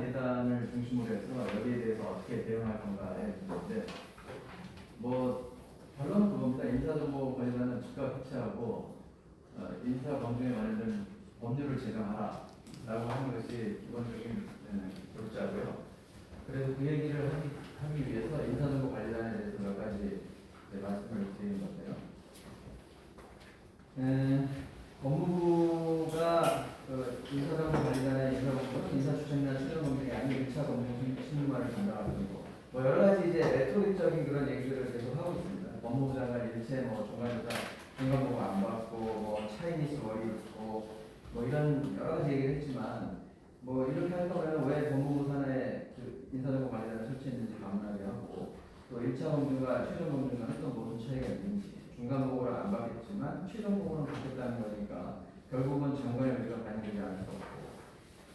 관리단을 중심으로 해서 여기에 대해서 어떻게 대응할 건가에 문제인데, 뭐 결론은 그겁니다. 인사정보관리단은 즉각 해체하고 인사검증에 관련된 법률을 제정하라 라고 하는 것이 기본적인 골자고요. 그래서 그 얘기를 하기 위해서 인사정보관리단에 대해서 몇 가지 말씀을 드리는 건데요. 법무부가 인사정보관리단의 인사추천이나 추천검증이 아닌 1차 검증 실무만을 담당하고 있고, 뭐 여러 가지 이제 레토릭적인 그런 얘기들을 계속 하고 있습니다. 법무부 장관 일체 뭐 중간조사 중간보고 안 받고 뭐 차이니스 월이 있고 뭐 이런 여러 가지 얘기를 했지만, 뭐 이렇게 할 거면 왜 법무부 산하에 그 인사정보관리단을 설치했는지 반문하게 하고, 또 1차 검증과 최종 검증과 어떤 모든 차이가 있는지, 중간 보고를 안 받겠지만 최종 보고는 받겠다는 거니까 결국은 장관의 의지가 반영되지 않을 수 없고,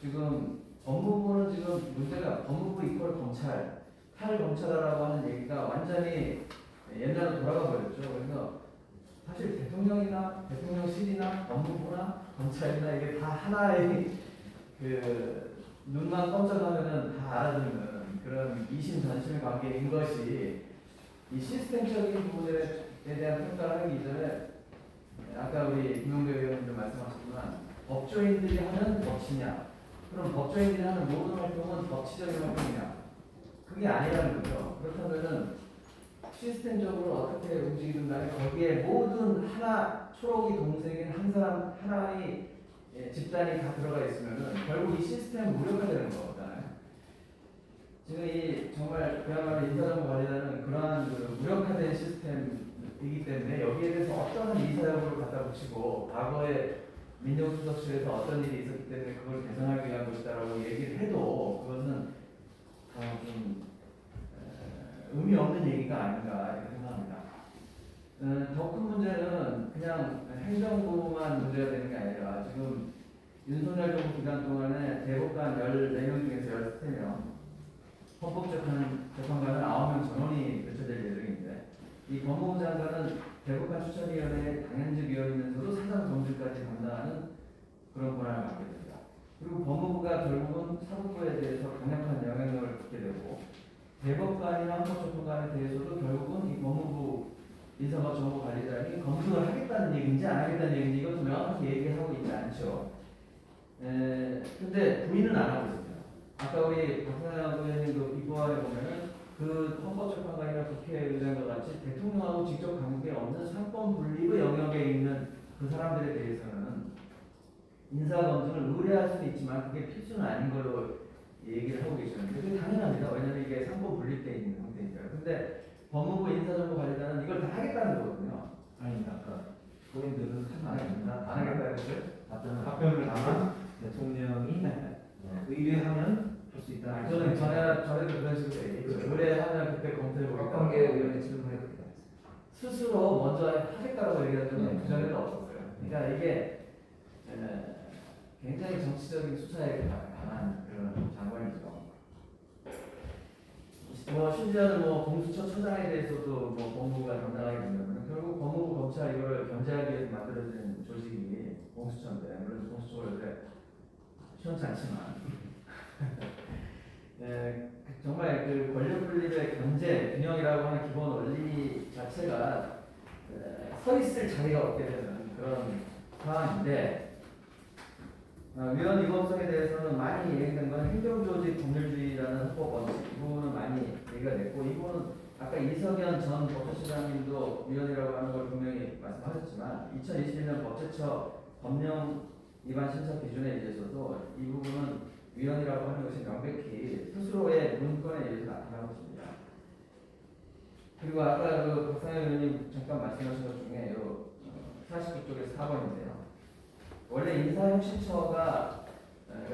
지금 법무부는 지금 문제가 법무부 이퀄 검찰, 탈검찰이라고 하는 얘기가 완전히 옛날로 돌아가 버렸죠. 그래서 사실 대통령이나 대통령실이나 법무부나 검찰이나 이게 다 하나의 그 눈만 깜짝하면은 다 알아듣는 그런 이심전심 관계인 것이, 이 시스템적인 부분에 대한 평가를 하기 이전에 아까 우리 김용배 의원님도 말씀하셨지만 법조인들이 하는 법치냐, 그럼 법조인들이 하는 모든 활동은 법치적인 활동이냐, 그게 아니라는 거죠. 그렇다면은 시스템적으로 어떻게 움직이든 간에 거기에 모든 하나 초록이 동생인 한 사람 하나의 집단이 다 들어가 있으면은 결국 이 시스템은 무력화되는 거잖아요. 지금 이 정말 그야말로 인사정보관리단은 그러한 그 무력화된 시스템이기 때문에 여기에 대해서 어떤 이사역을 갖다 붙이고 과거에 민정수석실에서 어떤 일이 있었기 때문에 그걸 개선하기 위한 것이다라고 얘기를 해도 그것은 좀 의미 없는 얘기가 아닌가 이렇게 생각합니다. 더 큰 문제는 그냥 행정부만 문제가 되는 게 아니라, 지금 윤석열 정부 기간 동안에 대법관 14명 중에서 13명, 헌법재판관은 9명 전원이 교체될 예정인데, 이 법무부 장관은 대법관 추천위원회의 당연직 위원이면서도 사장 검증까지 담당하는 그런 권한을 갖게 됩니다. 그리고 법무부가 결국은 사법부에 대해서 강력한 영향력을 갖게 되고, 대법관이나 헌법재판관에 대해서도 결국은 이 법무부 인사정보관리단이 검증을 하겠다는 얘기인지 안 하겠다는 얘기인지 이것도 명확하게 얘기하고 있지 않죠. 근데 부인은 안 하고 있습니다. 아까 우리 박상현 의원님도 입법안에 보면은 그 헌법재판관이나 국회의장과 같이 대통령하고 직접 관계 없는 상권 분립의 영역에 있는 그 사람들에 대해서는 인사검증을 의뢰할 수는 있지만 그게 필수는 아닌 걸로 얘기를 하고 계시는데, 그게 당연합니다. 왜냐하면 이게 상권 분립되어 있는 상태니까요. 근데 법무부 인사정보관리단은 이걸 다 하겠다는 거거든요. 아니 아까 고인들은 안 합니다. 안 하겠다는 거죠? 답변을 다만 대통령이 의뢰하면 할 수 있다. 저는 전에도 그런 식으로 얘기했죠. 의뢰하면 그때 검토해보겠다. 박관계 의원의 질문에 그렇게 답했어요. 스스로 먼저 하겠다고 얘기한 적은 그전에는 없었어요. 그러니까 이게 굉장히 정치적인 수사에 강한 그런 장관이죠. 뭐 심지어는 뭐 공수처 처장에 대해서도 뭐 법무부가 담당하게 되면 결국 법무부 검찰 이거를 견제하기 위해서 만들어진 조직이 공수처인데, 물론 공수처가 요새 시원치 않지만 정말 그 권력 분립의 견제 균형이라고 하는 기본 원리 자체가 서 있을 자리가 없게 되는 그런 상황인데, 위원 위법성에 대해서는 많이 얘기된 건 행정조직 법률주의라는 헌법 원칙, 이 부분은 많이 얘기가 됐고, 이 부분은 아까 이석연 전 법제처장님도 위원이라고 하는 걸 분명히 말씀하셨지만 2021년 법제처 법령 위반 심사 기준에 의해서도 이 부분은 위원이라고 하는 것이 명백히 스스로의 문건에 의해서 나타나고 있습니다. 그리고 아까 그 박상현 의원님 잠깐 말씀하신 것 중에 49쪽에서 4번인데요. 원래 인사혁신처가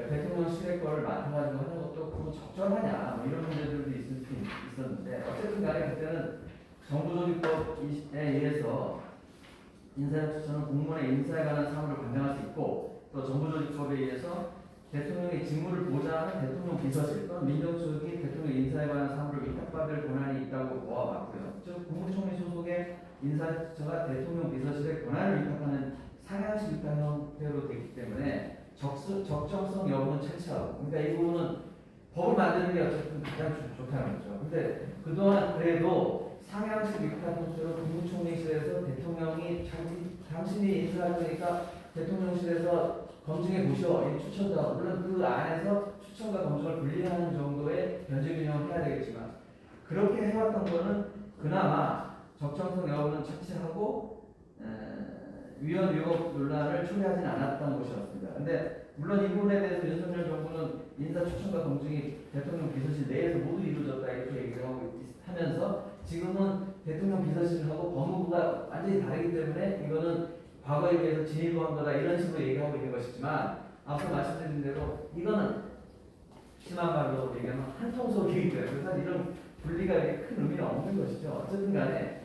대통령실의 거를 맡아가지고 하는 것도 그거 적절하냐, 뭐 이런 문제들도 있을 수 있었는데, 어쨌든 간에 그때는 정부조직법에 의해서 인사혁신처는 공무원의 인사에 관한 사무를 관장할 수 있고, 또 정부조직법에 의해서 대통령의 직무를 보좌하는 대통령 비서실 또는 민정수석이 대통령 인사에 관한 사무를 위탁받을 권한이 있다고 보아왔고요. 즉 국무총리 소속의 인사혁신처가 대통령 비서실의 권한을 위탁하는 상향식 위탁 형태로 되기 때문에 적정성 여부는 차치하고, 그러니까 이 부분은 법을 만드는 게 어쨌든 가장 좋다는 거죠. 근데 그동안 그래도 상향식 위탁 통째로 국무총리실에서 대통령이 당신이 인사하니까 대통령실에서 검증해 보시오. 이 추천자 물론 그 안에서 추천과 검증을 분리하는 정도의 변제 균형을 해야 되겠지만 그렇게 해왔던 거는 그나마 적정성 여부는 차치하고 위헌 위법 논란을 초래하지는 않았던 것이었습니다. 근데 물론 이 부분에 대해서 윤석열 정부는 인사 추천과 검증이 대통령 비서실 내에서 모두 이루어졌다 이렇게 얘기를 하면서 지금은 대통령 비서실하고 법무부가 완전히 다르기 때문에 이거는 과거에 비해서 진일보한 거다 이런 식으로 얘기하고 있는 것이지만 앞서 말씀드린 대로 이거는 심한 말로 얘기하면 한통속이기 때문에 사실 이런 분리가 이렇게 큰 의미는 없는 것이죠. 어쨌든 간에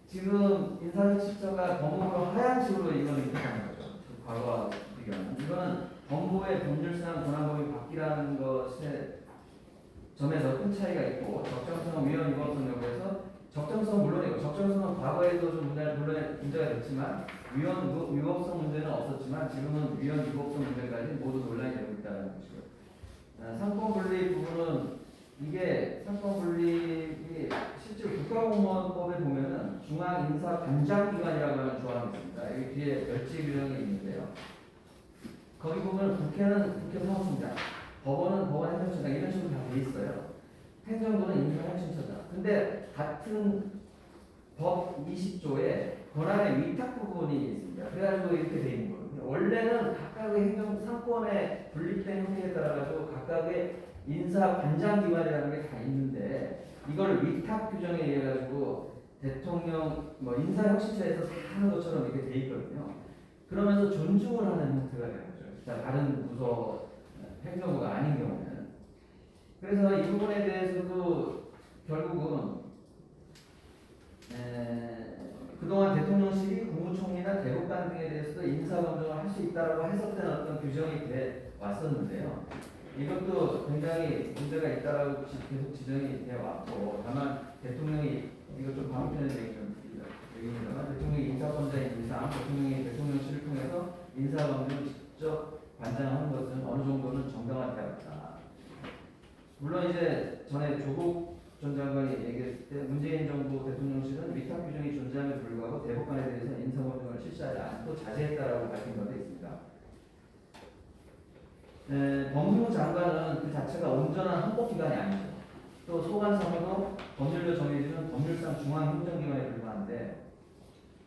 지금 인사혁신처가 법무부로 하향식으로 이거는 이렇게하는 거죠. 그 과거와 비교하면 이거는 법무부의 법률상 권한범위 바뀌라는 것에 점에서 큰 차이가 있고 적정성, 위헌, 위법성 여부에서 적정성 물론이고 적정성은 과거에도 좀 물론 문제가 됐지만 위헌, 위법성 문제는 없었지만 지금은 위헌, 위법성 문제까지 모두 논란이 되고 있다는 것이고요. 상권 분리 부분은 이게 상권 분리이 실제로 국가공무원법에 보면은 중앙인사관장기관이라고 하는 조항이 있습니다. 여기 뒤에 별지 규정이 있는데요. 거기 보면 국회는 국회 사무총장, 법원은 법원 행정처장 이런 식으로 다 돼 있어요. 행정부는 인사혁신처장. 근데 같은 법 20조에 권한의 위탁 부분이 있습니다. 그래가지고 이렇게 돼 있는 거예요. 원래는 각각의 행정 상권의 분립된 형태에 따라 가지고 각각의 인사관장기관이라는 게 다 있는데 이걸 위탁 규정에 의해 가지고 대통령 뭐 인사혁신처에서 하는 것처럼 이렇게 돼 있거든요. 그러면서 존중을 하는 형태가 되는 거죠. 다른 부서 행정부가 아닌 경우는. 그래서 이 부분에 대해서도 결국은 그동안 대통령실이 국무총리나 대법관 등에 대해서도 인사검증을 할 수 있다라고 해석된 어떤 규정이 돼 왔었는데요. 이것도 굉장히 문제가 있다라고 계속 지적이 돼 왔고, 다만 대통령이 이거 좀 반복되는 얘기입니다만 대통령이 인사권자인 이상 대통령이 대통령실을 통해서 인사검증을 직접 관장하는 것은 어느 정도는 정당화되었다. 물론 이제 전에 조국 전 장관이 얘기했을 때 문재인 정부 대통령실은 위탁 규정이 존재함에 불구하고 대법관에 대해서 인사검증을 실시하지 않고 자제했다라고 밝힌 것도 있습니다. 법무부 장관은 그 자체가 온전한 헌법기관이 아니죠. 또 소관사무도 법률로 정해지는 법률상 중앙행정기관에 불과한데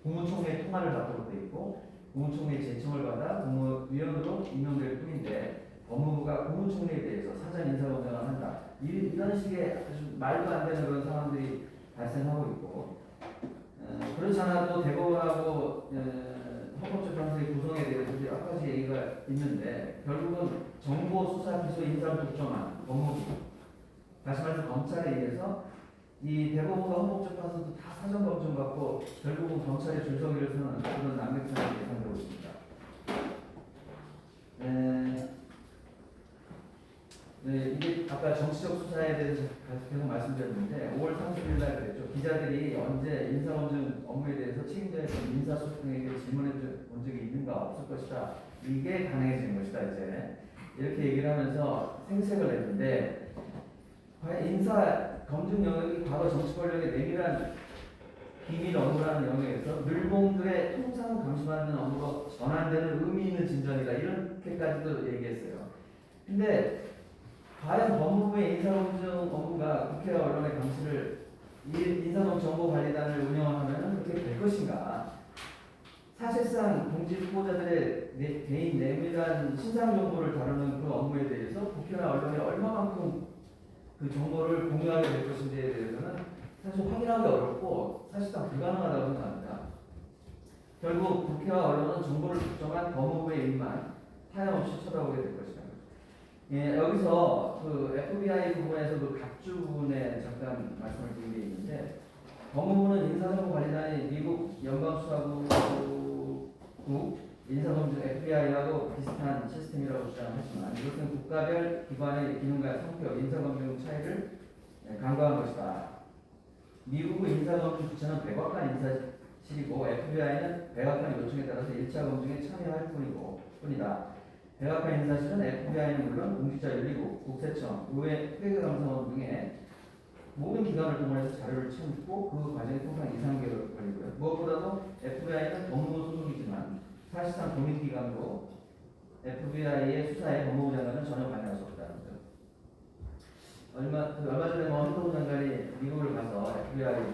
국무총리의 통화를 받도록 돼 있고 국무총리의 제청을 받아 국무위원으로 임명될 뿐인데 법무부가 국무총리에 대해서 사전 인사검증을 한다. 이런 식의 아주 말도 안 되는 그런 상황들이 발생하고 있고 그렇지 않아도 대법원하고 헌법재판소의 구성에 대해서 여러 가지 얘기가 있는데 결국은 정보 수사 기소 인사를 독점한 법무부 다시 말해서 검찰에 의해서 이 대법원과 헌법재판소도 다 사전 검증 받고 결국은 검찰의 줄서기를 서는 그런 낭백상이 예상되고 있습니다. 이게 아까 정치적 수사에 대해서 계속 말씀드렸는데 5월 30일 날 그랬죠. 기자들이 언제 인사검증 업무에 대해서 책임자에서 인사소통에게 질문해 본 적이 있는가 없을 것이다. 이게 가능해지는 것이다. 이제 이렇게 얘기를 하면서 생색을 냈는데 과연 인사검증 영역이 과거 정치 권력의 내밀한 비밀 업무라는 영역에서 늘봉들의 통상 감시받는 업무로 전환되는 의미 있는 진전이다. 이렇게까지도 얘기했어요. 근데 과연 법무부의 인사검증 업무가 국회와 언론의 감시를 인사정보관리단을 운영하면 그렇게 될 것인가? 사실상 공직 후보자들의 개인 내밀한 신상 정보를 다루는 그 업무에 대해서 국회나 언론이 얼마만큼 그 정보를 공유하게 될 것인지에 대해서는 사실 확인하기 어렵고 사실상 불가능하다고 생각합니다. 결국 국회와 언론은 정보를 특정한 법무부의 일만 하염없이 쳐다보게 될 것이다. 예, 여기서 그 FBI 부분에서도 각주 부분에 잠깐 말씀을 드린 게 있는데 법무부는 인사정보관리단이 미국 연방수사국 인사검증 FBI하고 비슷한 시스템이라고 주장하지만 이것은 국가별 기관의 기능과 성격, 인사검증 차이를 간과한 것이다. 미국의 인사검증 주체는 백악관 인사실이고 FBI는 백악관 요청에 따라서 1차 검증에 참여할 뿐이다. 백악관 인사실은 FBI는 물론 공직자윤리국, 국세청, 의회 회계감사원 등의 모든 기관을 동원해서 자료를 채우고 그 과정이 통상 2~3개월 걸리고요. 무엇보다도 FBI는 법무부 소속이지만 사실상 독립기관으로 FBI의 수사에 법무부 장관은 전혀 관여할 수 없다는 거죠. 얼마 전에 헌법부 장관이 미국을 가서 FBI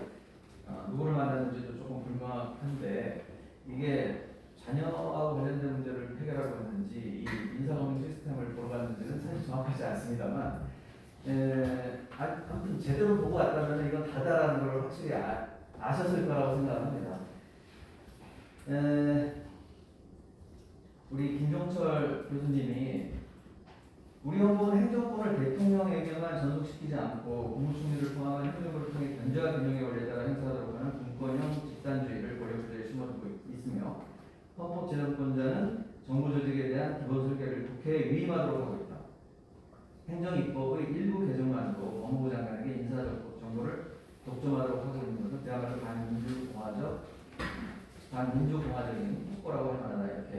누구를 만났는지도 조금 불명한데 이게 자녀하고 관련된 문제를 해결하고 있는지 이 인사검증 시스템을 보러 갔는지는 사실 정확하지 않습니다만 아무튼 제대로 보고 왔다면 이건 다다라는 걸 확실히 아셨을 거라고 생각합니다. 우리 김종철 교수님이 우리 헌법은 행정권을 대통령에게만 전속시키지 않고 국무총리를 포함한 행정부를 통해 견제와 균형의 원리에 따라 행사하도록 하는 분권형 집단주의를 권력구조에 심어두고 있으며 헌법재정권자는 정부 조직에 대한 기본 설계를 국회에 위임하도록 하고 있다. 행정입법의 일부 개정만으로 법무부 장관에게 인사 정보를 독점하도록 하고 있는 것은 그야말로 반민주공화적인 폭거라고 할 만하다. 이렇게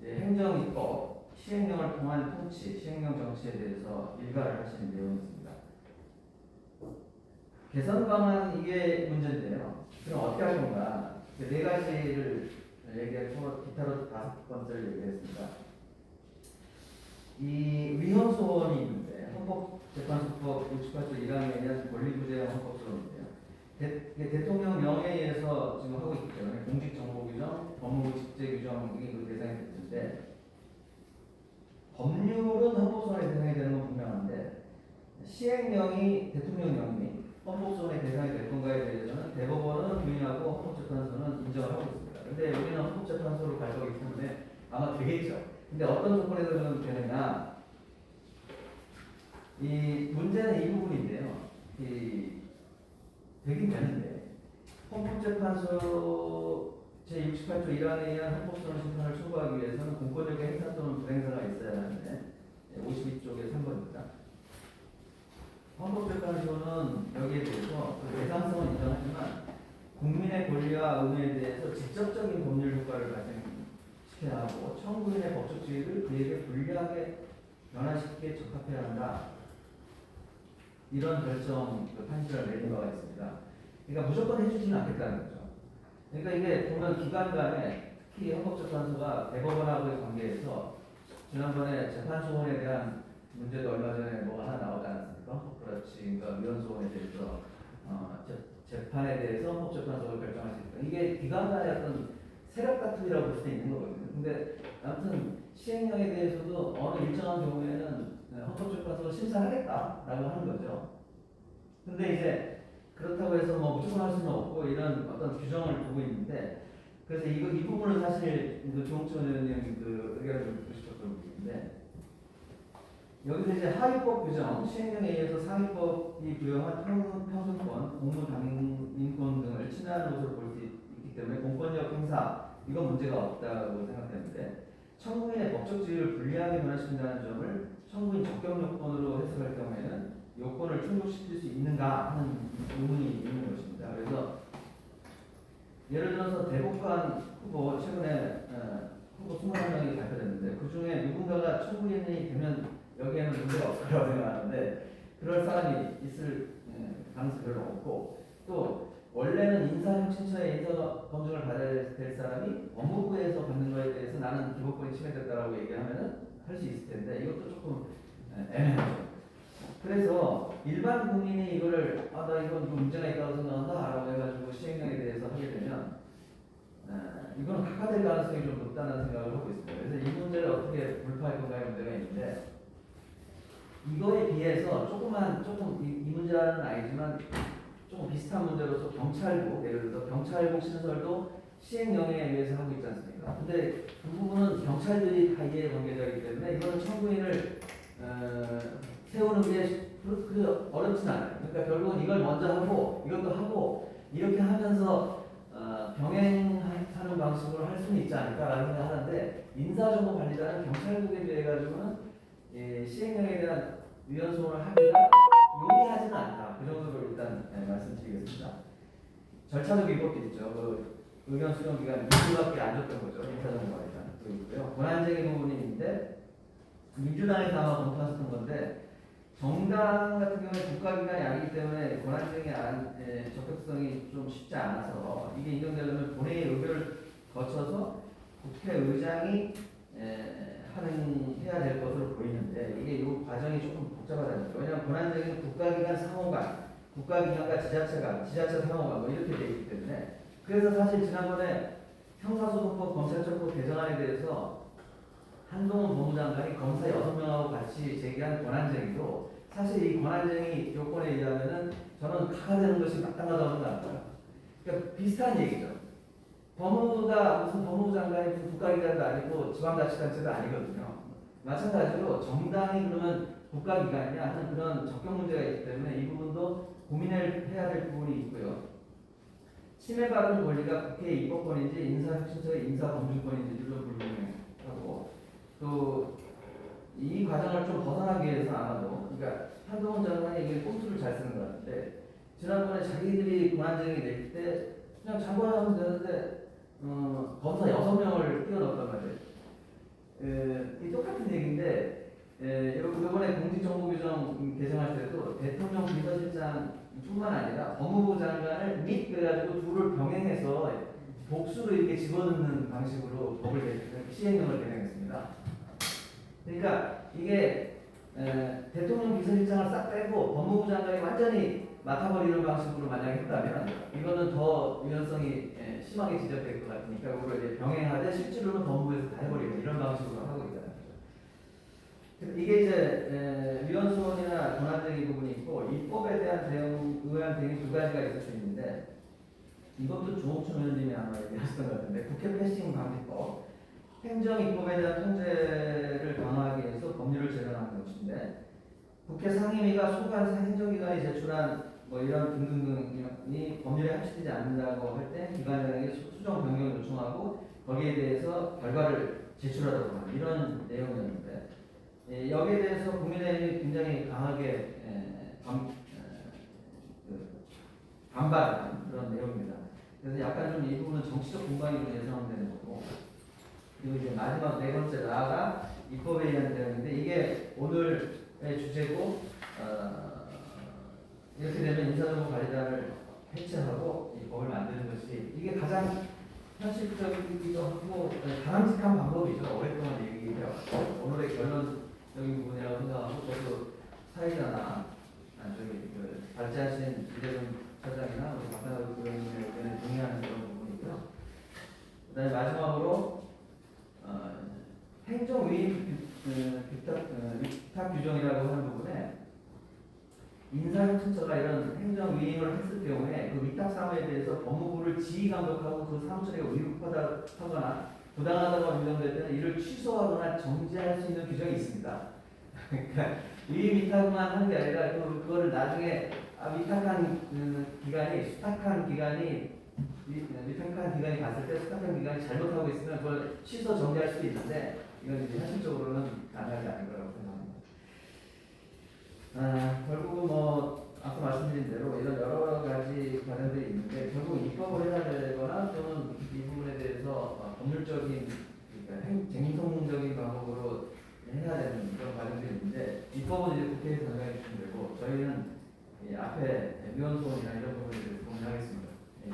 행정입법, 시행령을 통한 통치, 시행령 정치에 대해서 일가를 하시는 내용이 있습니다. 개선 방안 이게 문제인데요. 그럼 어떻게 할 건가? 네 가지를 얘기하고 기타로 5번째를 얘기했습니다. 이 위헌소원이 있는데 헌법재판소법 68조 1항에 의한 권리부재 헌법소원인데요. 대통령 명예에 의해서 지금 하고 있기 때문에 공직정보규정, 법무부 직제규정이 그 대상이 됐는데 법률은 헌법소원의 대상이 되는 건 분명한데 시행령이 대통령령이 헌법소원의 대상이 될 건가에 대해서는 대법원은 부인하고 헌법재판소는 인정을 하고 있습니다. 근데 여기는 헌법재판소로 갈 거기 때문에 아마 되겠죠. 근데 어떤 조건에서는 되느냐? 이 문제는 이 부분인데요. 되긴 되는데 헌법재판소 제68조 1항에 의한 헌법소원 심판을 청구하기 위해서는 공권력의 행사 또는 불행사가 있어야 하는데 52쪽의 3번입니다. 헌법재판소는 여기에 대해서 대상성은 인정하지만 국민의 권리와 의무에 대해서 직접적인 법률 효과를 발생시켜야 하고 청구인의 법적 지위를 그에게 불리하게 변화시키기에 적합해야 한다. 이런 결정 판시를 내린 바가 있습니다. 그러니까 무조건 해주지는 않겠다는 거죠. 그러니까 이게 보면 기관 간에 특히 헌법재판소가 대법원하고의 관계에서 지난번에 재판소원에 대한 문제도 얼마 전에 뭐 하나 나오지 않았습니까? 그렇지. 그러니까 위헌소원에 대해서 재판에 대해서 헌법재판소가 결정할 수 있다. 이게 기관 간의 어떤 세력 다툼이라고 볼 수도 있는 거거든요. 근데 아무튼 시행령에 대해서도 어느 일정한 경우에는 헌법재판소가 심사하겠다라고 하는 거죠. 근데 이제 그렇다고 해서 뭐 무조건 할 수는 없고 이런 어떤 규정을 두고 있는데 그래서 이 부분은 사실 조홍천 의원님 의견을 좀 듣고 싶었던 부분인데 여기서 이제 하위법 규정, 시행령에 의해서 상위법이 부여한 평등권, 공무당인권 등을 침해하는 것으로 볼 수 있기 때문에 공권력 행사 이건 문제가 없다고 생각되는데 청구인의 법적 지위를 불리하게 변화시킨다는 점을 청구인 적격 요건으로 해석할 경우에는 요건을 충족시킬 수 있는가 하는 의문이 있는 것입니다. 그래서 예를 들어서 대법관 후보 최근에 후보 21명이 발표됐는데 그 중에 누군가가 청구인이 되면 여기에는 문제가 없을 거라고 생각하는데 그럴 사람이 있을 가능성이 별로 없고 또 원래는 인사혁신처에 인사검증을 받아야 될 사람이 법무부에서 받는 거에 대해서 나는 기본권이 침해됐다라고 얘기하면은 할 수 있을 텐데 이것도 조금 애매하죠. 그래서 일반 국민이 이거를 나 이건 좀 문제가 있다고 생각한다라고 해가지고 시행령에 대해서 하게 되면 이거는 각하될 가능성이 좀 높다는 생각을 하고 있습니다. 그래서 이 문제를 어떻게 불파할 건가의 문제가 있는데 이거에 비해서 조금 이 문제는 아니지만 조금 비슷한 문제로서 경찰국 예를 들어서 경찰국 신설도 시행령에 의해서 하고 있지 않습니까? 근데 그 부분은 경찰들이 다 이해관계자이기 때문에 이거는 청구인을 세우는 게 그렇게 어렵진 않아요. 그러니까 결국은 이걸 먼저 하고 이것도 하고 이렇게 하면서 병행하는 방식으로 할 수는 있지 않을까라는 생각하는데 인사정보관리단은 경찰국에 비해 가지고는 시행령에 대한 위헌소원을 하기가 용이하지는 않다. 그 정도로 일단 말씀드리겠습니다. 절차적 위법도 있죠. 의견 수정 기간 2주밖에 안 줬던 거죠. 인사정보관리단. 또 있고요. 권한쟁의 부분이 있는데 민주당에서 아마 검토하셨던 건데 정당 같은 경우에 국가기관이 아니기 때문에 권한쟁의 적격성이 좀 쉽지 않아서 이게 인정되려면 본회의 의결을 거쳐서 국회의장이 해야 될 것으로 보이는데 이게 이 과정이 조금 복잡하다는 거죠. 왜냐하면 권한쟁의는 국가기관 상호간, 국가기관과 지자체 상호간 뭐 이렇게 돼 있기 때문에 그래서 사실 지난번에 형사소송법 검찰청법 개정안에 대해서 한동훈 법무장관이 검사 6명하고 같이 제기한 권한쟁의도 사실 이 권한쟁의 요건에 의하면은 저는 가가되는 것이 마땅하다고 생각합니다. 그러니까 비슷한 얘기죠. 법무부가 무슨 법무부 장관이 무슨 국가기관도 아니고 지방자치단체도 아니거든요. 마찬가지로 정당이 그러면 국가기관이냐 하는 그런 적격 문제가 있기 때문에 이 부분도 고민을 해야 될 부분이 있고요. 침해받은 권리가 국회 입법권인지 인사혁신처의 인사검증권인지도 좀 불분명하고 또 이 과정을 좀 벗어나기 위해서 아마도 그러니까 한동훈 장관이 이게 꼼수를 잘 쓰는 것 같은데 지난번에 자기들이 권한쟁의 낼 때 그냥 장관하면 되는데 검사 6명을 끼워 넣었단 말이에요. 이 똑같은 얘기인데 이번에 공직정보규정 개정할 때도 대통령 비서실장뿐만 아니라 법무부 장관을 및 그래가지고 둘을 병행해서 복수로 이렇게 집어넣는 방식으로 시행령을 개정했습니다. 그러니까 이게 대통령 비서실장을 싹 빼고 법무부 장관이 완전히 맡아버리는 방식으로 만약에 했다면 이거는 더 위헌성이 심하게 지적될 것 같으니까 그걸 이제 병행하되 실제로는 법무부에서 다 해버리는 이런 방식으로 하고 있다는 거죠. 이게 이제 위헌소원이나 권한쟁의 부분이 있고 입법에 대한 의한 대응이 두 가지가 있을 수 있는데 이것도 조옥춘 의원님이 아마 얘기하셨던 것 같은데 국회 패싱 방지법 행정 입법에 대한 통제를 강화하기 위해서 법률을 제정하는 것인데 국회 상임위가 소관 행정기관이 제출한 뭐 이런 등등등이 법률에 합치되지 않는다고 할 때 기관장에게 수정 변경을 요청하고 거기에 대해서 결과를 제출하도록 하는 이런 내용이었는데 여기에 대해서 국민의힘이 굉장히 강하게 반발하는 그런 내용입니다. 그래서 약간 좀 이 부분은 정치적 공방이 좀 예상되는 거고 그리고 이제 마지막 네 번째 나아가 입법에 의한 대응인데 이게 오늘의 주제고 이렇게 되면 인사정보관리단을 해체하고 이 법을 만드는 것이 이게 가장 현실적이기도 하고 바람직한 방법이죠. 오랫동안 얘기해왔고 오늘의 결론적인 부분이라고 생각하고 저도 사회자나 발제하신 이재동 차장이나 우리 박상혁 의원님의 의견에 동의하는 그런 부분이고요. 그 다음에 마지막으로 행정위임 위탁 규정이라고 하는 부분에 인사혁신처가 이런 행정위임을 했을 경우에 그 위탁 사무에 대해서 법무부를 지휘감독하고 그 사무처에게 위급하거나 부당하다고 인정될 때는 이를 취소하거나 정지할 수 있는 규정이 있습니다. 그러니까 위임 위탁만 하는 게 아니라 그거를 나중에 위탁한 기관이 수탁한 기관이 봤을 때 수탁한 기관이 잘못하고 있으면 그걸 취소 정지할 수도 있는데 이건 이제 현실적으로는 가능하지 않은 거라고 생각합니다. 결국은 뭐 아까 말씀드린 대로 이런 여러 가지 과정들이 있는데 결국 입법을 해야 되거나 또는 이 부분에 대해서 법률적인 그러니까 쟁송적인 방법으로 해야 되는 그런 과정들이 있는데 입법은 이제 국회에서 전가해 주시면 되고 저희는 이 앞에 위헌소원이나 이런 부분에 대해서 고민하겠습니다. 네,